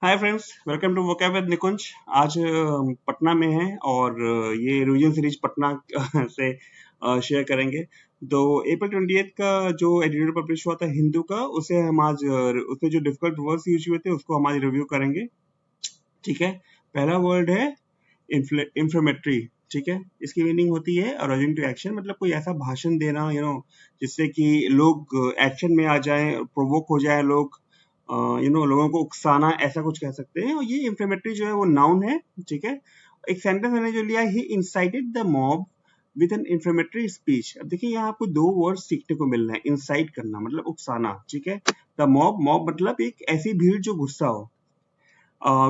Hi friends, welcome to vocab with Nikunj. आज पटना में है और ये रिवीजन सीरीज पटना से शेयर करेंगे। तो अप्रैल 28 का जो एडिटोरियल पब्लिश हुआ था हिंदू का, उसे हम आज उसमें जो डिफिकल्ट वर्ड्स यूज हुए थे उसको हम आज रिव्यू करेंगे। ठीक है। पहला वर्ड है इंफ्लेमेटरी। ठीक है। इसकी मीनिंग होती है अराइजिंग टू एक्शन, मतलब कोई ऐसा भाषण देना जिससे कि लोग एक्शन में आ जाएं, प्रोवोक हो जाए लोग, लोगों को उकसाना, ऐसा कुछ कह सकते हैं। और ये इंफ्लेमेटरी जो है वो नाउन है। ठीक है। एक सेंटेंस मैंने जो लिया, he incited the mob with an inflammatory speech. अब देखिए यहाँ आपको दो वर्ड सीखने को मिल रहे हैं। इंसाइट करना मतलब उकसाना। ठीक है। द मॉब, मॉब मतलब एक ऐसी भीड़ जो गुस्सा हो।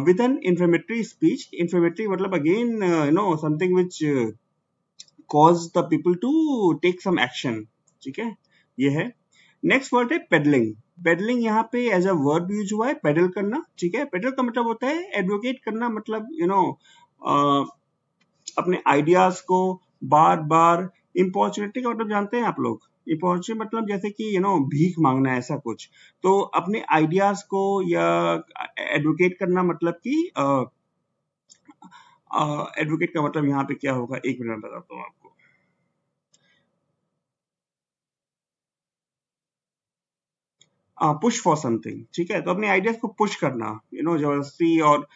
With an inflammatory speech, inflammatory मतलब again something which cause the people to take some action. ठीक है। ये है। नेक्स्ट वर्ड है पेडलिंग। पेडलिंग यहाँ पे एज अ वर्ब यूज हुआ है, पेडल करना। ठीक है। पेडल का मतलब होता है एडवोकेट करना, मतलब अपने आइडियाज को बार बार। इम्पॉर्चुनिटी का मतलब जानते हैं आप लोग? इम्पॉर्चुनिटी मतलब जैसे कि भीख मांगना, ऐसा कुछ। तो अपने आइडियाज को या एडवोकेट करना, मतलब कि एडवोकेट का मतलब यहाँ पे क्या होगा, एक मिनट में बताता हूँ आपको। Push for something. ठीक है। तो अपने आइडियाज को पुश करना, जबरदस्ती और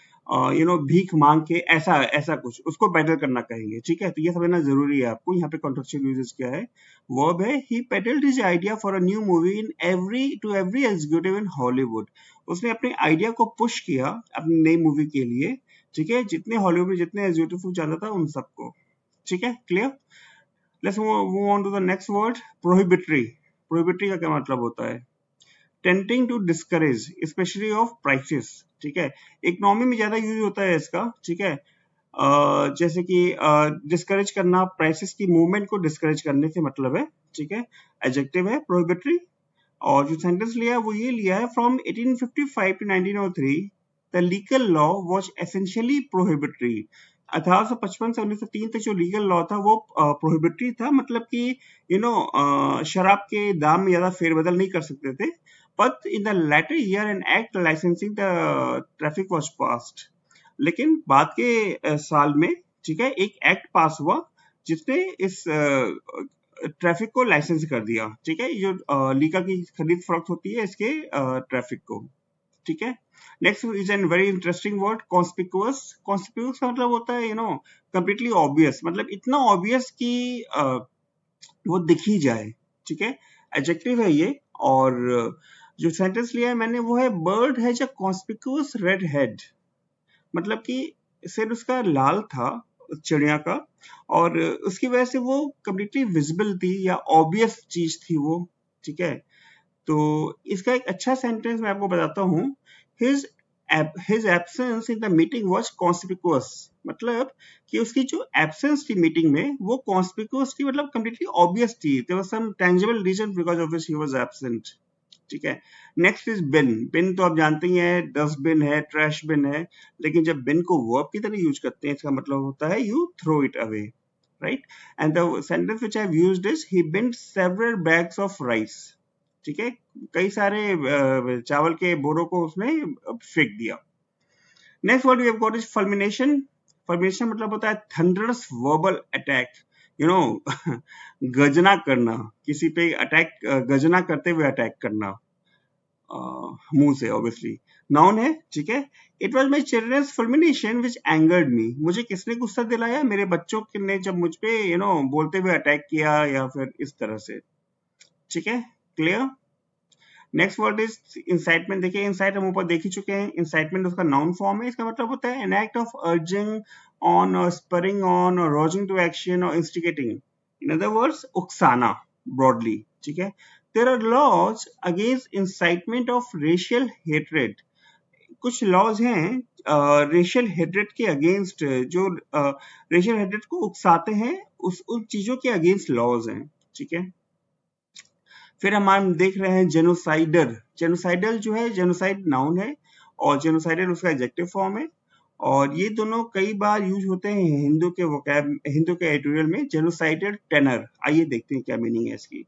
भीख मांग के, ऐसा ऐसा कुछ, उसको पेडल करना कहेंगे। ठीक है। तो ये समझना जरूरी है आपको। यहाँ पे कॉन्टेक्चुअल यूजेस क्या है। वर्ब है he peddled his idea for a new movie in every executive in Hollywood. उसने अपने आइडिया को पुश किया अपनी नई मूवी के लिए। ठीक है। जितने हॉलीवुड में जितने एग्जीक्यूटिव चाहता था उन सबको। ठीक है। Clear. Let's move on to the next word, prohibitory. Prohibitory का क्या मतलब होता है? Tending to discourage specially of prices. ठीक है। इकोनॉमी में ज्यादा यूज होता है इसका। ठीक है। जैसे कि डिस्करेज करना, प्राइसेस की मूवमेंट को डिस्करेज करने से मतलब है। ठीक है। एडजेक्टिव है प्रोहिबिटरी। और जो सेंटेंस लिया है वो ये लिया है, from 1855 to 1903 the legal law was essentially prohibitory. 1855 से 1903 तक जो लीगल लॉ था वो प्रोहिबिटरी था, मतलब कि शराब के दाम में ज्यादा फेरबदल नहीं कर सकते थे। But in the latter year an act licensing the traffic was passed. लेकिन बाद के साल में, ठीक है, एक एक्ट पास हुआ जिसने इस ट्रैफिक को लाइसेंस कर दिया। ठीक है। ये जो लीका की खरीद फरोख्त होती है इसके ट्रैफिक को। ठीक है। Next is an very interesting word, conspicuous. Conspicuous का मतलब होता है कंप्लीटली ऑब्वियस, मतलब इतना ऑब्वियस कि वो दिख ही जाए। ठीक है। एडजेक्टिव है ये। और जो सेंटेंस लिया है मैंने वो है, bird has a conspicuous red head. मतलब कि सिर उसका लाल था, चिड़िया का, और उसकी वजह से वो कम्प्लीटली विजिबल थी या ऑब्वियस चीज थी वो। ठीक है। तो इसका एक अच्छा सेंटेंस मैं आपको बताता हूँ। His his absence in the meeting was conspicuous. मतलब कि उसकी जो एब्सेंस थी मीटिंग में वो कॉन्स्पिकुअस थी, मतलब कंप्लीटली ऑब्वियस थी। There was some tangible reason because of which he was absent. ठीक है। Next is been. बिन तो आप जानते ही हैं, डस्टबिन है, ट्रैश बिन है। लेकिन जब बिन को वर्ब की तरह यूज करते हैं, इसका मतलब होता है you throw it away, right. And the sentence which I have used is he bin several bags of rice. ठीक है। कई सारे चावल के बोरों को उसने फेंक दिया। Next word we have got is fulmination. Fulmination मतलब होता है thunderous verbal attack. You know गर्जना करना, किसी पे अटैक, गर्जना करते हुए अटैक करना मुंह से, ऑब्वियसली। नाउन है। ठीक है। It was my children's fulmination which angered me. मुझे किसने गुस्सा दिलाया? मेरे बच्चों ने, जब मुझ पे बोलते हुए अटैक किया, या फिर इस तरह से। ठीक है। Clear. Next word is incitement. देखिए इंसाइट हम ऊपर देख ही चुके हैं। इंसाइटमेंट उसका नाउन फॉर्म है। इसका मतलब होता है an act of urging on और स्परिंग ऑन और रोजिंग टू एक्शन और इंस्टिगेटिंग। इन अदर वर्ड्स उकसाना, ब्रॉडली। ठीक है। There are laws against incitement of racial hatred. कुछ लॉज हैं रेशियल हेट्रेड के अगेंस्ट, जो रेशियल हेट्रेड को उकसाते हैं, उन चीजों के अगेंस्ट लॉज हैं। ठीक है। फिर हम देख रहे हैं जेनोसाइडर। जेनोसाइडल जो है, जेनोसाइड नाउन है और जेनोसाइडल उसका एडजेक्टिव फॉर्म है। और ये दोनों कई बार यूज होते हैं हिंदू के एडिटोरियल में। जेनोसाइडल टेनर, आइए देखते हैं क्या मीनिंग है इसकी।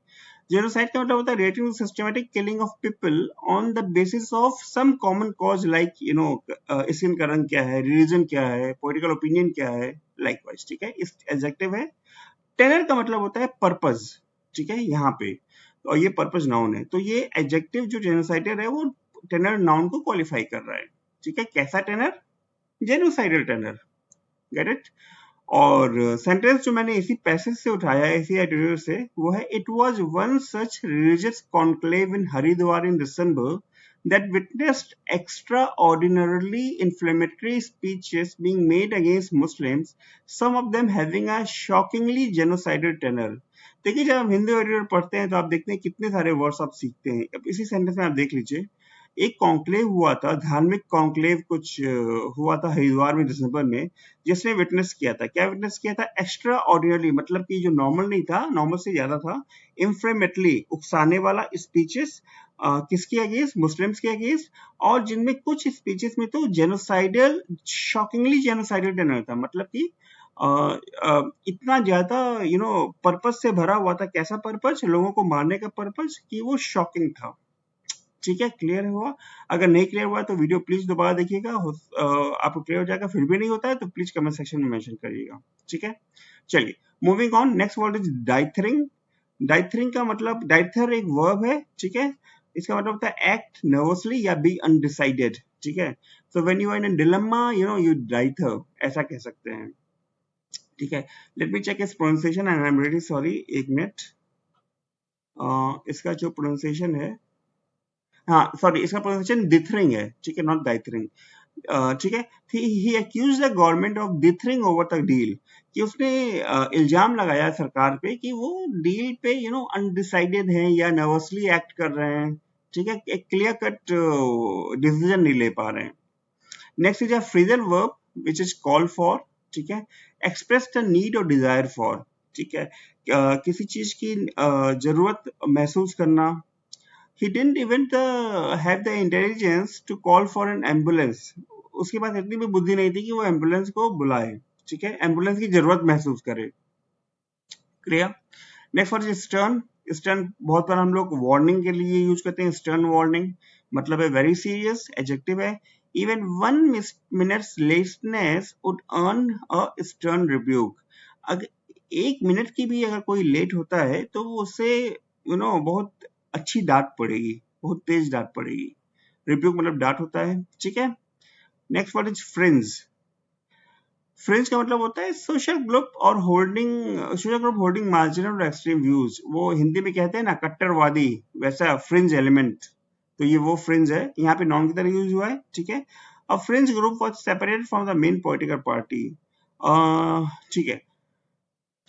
जेनोसाइड का मतलब होता है relating to systematic killing of people on the basis of some common cause, like skin का रंग क्या है, रिलीजन क्या है, पॉलिटिकल ओपिनियन क्या है, लाइकवाइज। ठीक है, इस एडजेक्टिव है। टेनर का मतलब होता है पर्पस। ठीक है, यहाँ पे और ये पर्पस नाउन है, तो ये एडजेक्टिव जो जेनोसाइडर है वो टेनर नाउन को क्वालिफाई कर रहा है। ठीक है, कैसा tenor? Genocidal tenor. Get it? और सेंटेंस जो मैंने इसी पैसेज से उठाया है, इसी एडिटर से, वो है it was one such religious conclave in Haridwar in December that witnessed extraordinarily inflammatory speeches being made against Muslims, some of them having a shockingly genocidal tenor. देखिए, जब हम हिंदी एडिटर पढ़ते हैं तो आप देखते हैं कितने सारे वर्ड्स आप सीखते हैं। अब इसी सेंटेंस में आप देख लीजिए, एक कॉन्क्लेव हुआ था, धार्मिक कॉन्क्लेव कुछ हुआ था हरिद्वार में दिसंबर में, जिसने विटनेस किया था। क्या विटनेस किया था? एक्स्ट्रा ऑर्डिनरी, मतलब कि जो नॉर्मल नहीं था, नॉर्मल से ज्यादा था, इन्फ्लेमेटली, उकसाने वाला स्पीचेस किसके अगेंस्ट? मुस्लिम्स के अगेंस्ट, और जिनमें कुछ स्पीचेस में तो जेनोसाइडल, शॉकिंगली जेनोसाइडल टेनर था, मतलब कि इतना ज्यादा पर्पस से भरा हुआ था। कैसा पर्पस? लोगों को मारने का पर्पस, कि वो शॉकिंग था। ठीक है, क्लियर हुआ? अगर नहीं क्लियर हुआ तो वीडियो प्लीज दोबारा देखिएगा, आपको क्लियर हो जाएगा। फिर भी नहीं होता है तो प्लीज कमेंट सेक्शन में मेंशन करिएगा। ठीक है, चलिए moving on. Next word is dithering. Dithering का मतलब, डाइथर एक वर्ब है। ठीक है, इसका मतलब होता है एक्ट नर्वसली या बी अनडिसाइडेड। ठीक है, so when you are in a dilemma, you dither, ऐसा कह सकते हैं। ठीक है, लेट मी चेक इस pronunciation and I am really sorry, एक मिनट। इसका जो प्रोनाउंसिएशन है, हाँ सॉरी, इसका प्रोनाउंसिएशन डिथरिंग है। ठीक है, नॉट डाइथरिंग। ठीक है, he accused the government of dithering over the deal, कि उसने इल्जाम लगाया सरकार पे कि वो डील पे अनडिसाइडेड हैं या नर्वसली एक्ट कर रहे हैं। ठीक है, एक क्लियर कट डिसीजन नहीं ले पा रहे हैं। Next is a phrasal verb which is call for. ठीक है, एक्सप्रेस द नीड और डिजायर फॉर। ठीक है, किसी चीज की जरूरत महसूस करना। He didn't even have the intelligence to call for an ambulance. उसके पास इतनी भी बुद्धि नहीं थी कि वो एम्बुलेंस को बुलाए। ठीक है, एम्बुलेंस की जरूरत महसूस करे। Clear? Next word is stern. Stern बहुत बार हम लोग वार्निंग के लिए यूज करते हैं। स्टर्न वार्निंग मतलब है वेरी सीरियस, एडजेक्टिव है। Even 1 minutes lateness would earn a stern rebuke. अगर 1 मिनट की भी अगर कोई लेट होता है तो उससे बहुत अच्छी डांट पड़ेगी, बहुत तेज डांट पड़ेगी। रिब्यूक मतलब डांट होता है। ठीक है, next word is fringe. Fringe का मतलब होता है सोशल ग्रुप और होल्डिंग मार्जिनल और एक्सट्रीम व्यूज। वो हिंदी में कहते हैं ना कट्टरवादी, वैसा फ्रिंज एलिमेंट। तो ये वो फ्रिंज है, यहाँ पे नॉन की तरह यूज हुआ है। ठीक है, अ fringe group was separated from the main political party. ठीक है,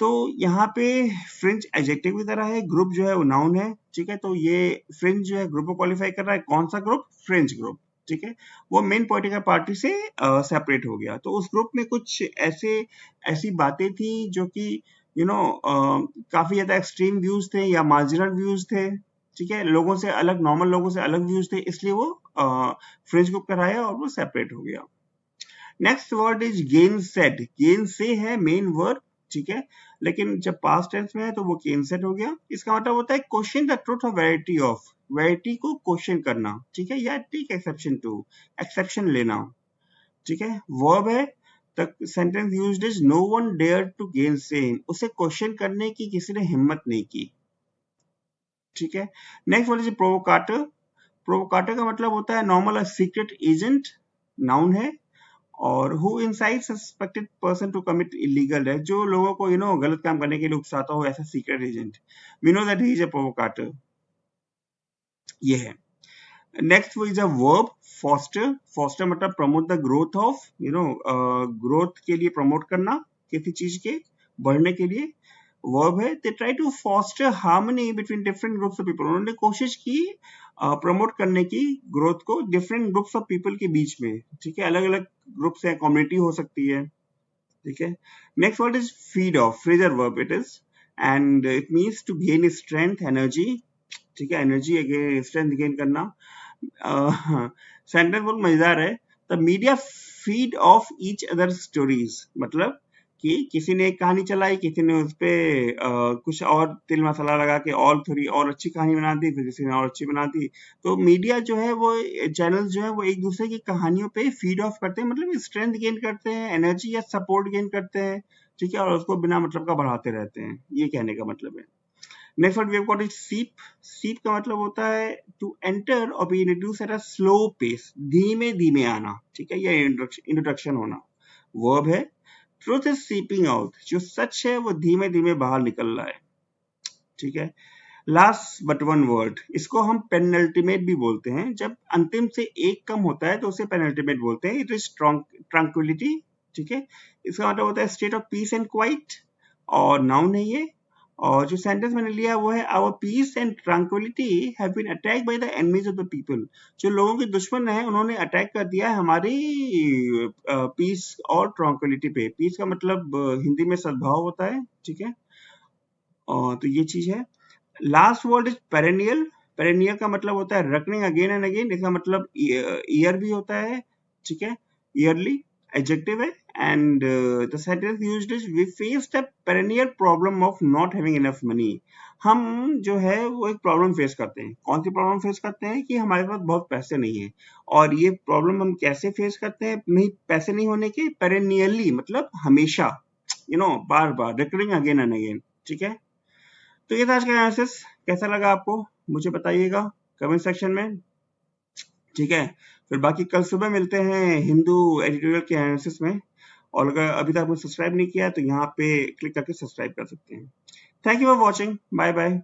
तो यहाँ पे फ्रिंज एडजेक्टिव की तरह है, ग्रुप जो है वो नाउन है। ठीक है, तो ये फ्रिंज जो है ग्रुप को क्वालिफाई कर रहा है। कौन सा ग्रुप? Fringe group. ठीक है, वो मेन पॉलिटिकल पार्टी से सेपरेट हो गया। तो उस ग्रुप में कुछ ऐसी बातें थी जो कि काफी ज्यादा एक्सट्रीम व्यूज थे या मार्जिनल व्यूज थे। ठीक है, लोगों से अलग, नॉर्मल लोगों से अलग व्यूज थे, इसलिए वो फ्रिंज ग्रुप कराया और वो सेपरेट हो गया। Next word is gain set. Gain से है मेन वर्ड। ठीक है, लेकिन जब पास्ट टेंस में है तो वो गेन सेट हो गया। इसका मतलब होता है question the truth of variety of, variety को क्वेश्चन करना। ठीक है, या टेक एक्सेप्शन टू, एक्सेप्शन लेना। ठीक है, वर्ब है। The sentence used is no one dare to gainsay, उसे क्वेश्चन करने की किसी ने हिम्मत नहीं की। ठीक है, next word is provocateur. Provocateur का मतलब होता है नॉर्मल सीक्रेट एजेंट, नाउन है। और who incites suspected person to commit illegal है, जो लोगों को गलत काम करने के लिए उकसाता हो, ऐसा secret agent. We know that he is a provocateur. ये है। Next is a verb foster. Foster मतलब promote the growth of, growth के लिए प्रमोट करना, किसी चीज के बढ़ने के लिए। वर्ब है। They try to foster harmony between different groups of people, उन्होंने कोशिश की प्रमोट करने की ग्रोथ को डिफरेंट ग्रुप्स ऑफ पीपल के बीच में। ठीक है, अलग अलग ग्रुप्स है, कम्युनिटी हो सकती है। ठीक है, next word is feed off, phrasal verb it is, and it means to gain strength, energy. ठीक है, एनर्जी अगेन, स्ट्रेंथ गेन करना। सेंटेंस बहुत मजेदार है। The media feed off each other stories, मतलब कि किसी ने एक कहानी चलाई, किसी ने उस पे कुछ और तिल मसाला लगा के और थोड़ी और अच्छी कहानी बना दी, फिर किसी ने और अच्छी बना दी। तो मीडिया जो है वो चैनल्स जो है वो एक दूसरे की कहानियों पे फीड ऑफ करते हैं, मतलब स्ट्रेंथ गेन करते हैं, एनर्जी या सपोर्ट गेन करते हैं, ठीक है, और उसको बिना मतलब का बढ़ाते रहते हैं, ये कहने का मतलब है। Next word we have got is seep. Seep का मतलब होता है टू एंटर और be introduce at a slow pace, धीमे धीमे आना, ठीक है, ये इंट्रोडक्शन होना। वर्ब है ट्रूथ इज सीपिंग आउट, जो सच है वो धीमे धीमे बाहर निकल रहा है, ठीक है। लास्ट बट वन वर्ड, इसको हम पेनल्टीमेट भी बोलते हैं, जब अंतिम से एक कम होता है तो उसे पेनल्टीमेट बोलते हैं। इट इज ट्रंक्विलिटी, ठीक है, इसका मतलब होता है state of peace and quiet, और नाउन है ये। और जो सेंटेंस मैंने लिया वो है our peace and tranquility have been attacked by the enemies of the people, जो लोगों के दुश्मन है उन्होंने अटैक कर दिया है हमारी पीस और ट्रंक्विलिटी पे। पीस का मतलब हिंदी में सद्भाव होता है, ठीक है, तो ये चीज है। Last word is perennial. Perennial का मतलब होता है रकनिंग अगेन एंड अगेन, इसका मतलब ईयर भी होता है, ठीक है, ईयरली एडजेक्टिव है। And the sentence used is we faced a perennial problem of not having enough money. हम जो है वो एक प्रॉब्लम फेस करते हैं। कौन सी प्रॉब्लम फेस करते हैं? कि हमारे पास बहुत पैसे नहीं है। और ये प्रॉब्लम हम कैसे फेस करते हैं? नहीं, पैसे नहीं होने के, पेरेनियली मतलब हमेशा, बार बार, रिकरिंग अगेन एंड अगेन, ठीक है। तो ये था आज का एनालिसिस। कैसा लगा आपको मुझे बताइएगा कमेंट सेक्शन में, ठीक है। फिर बाकी कल सुबह मिलते हैं हिंदू एडिटोरियल के एनालिसिस में। और अगर अभी तक आपने सब्सक्राइब नहीं किया तो यहाँ पे क्लिक करके सब्सक्राइब कर सकते हैं। Thank you for watching, bye bye.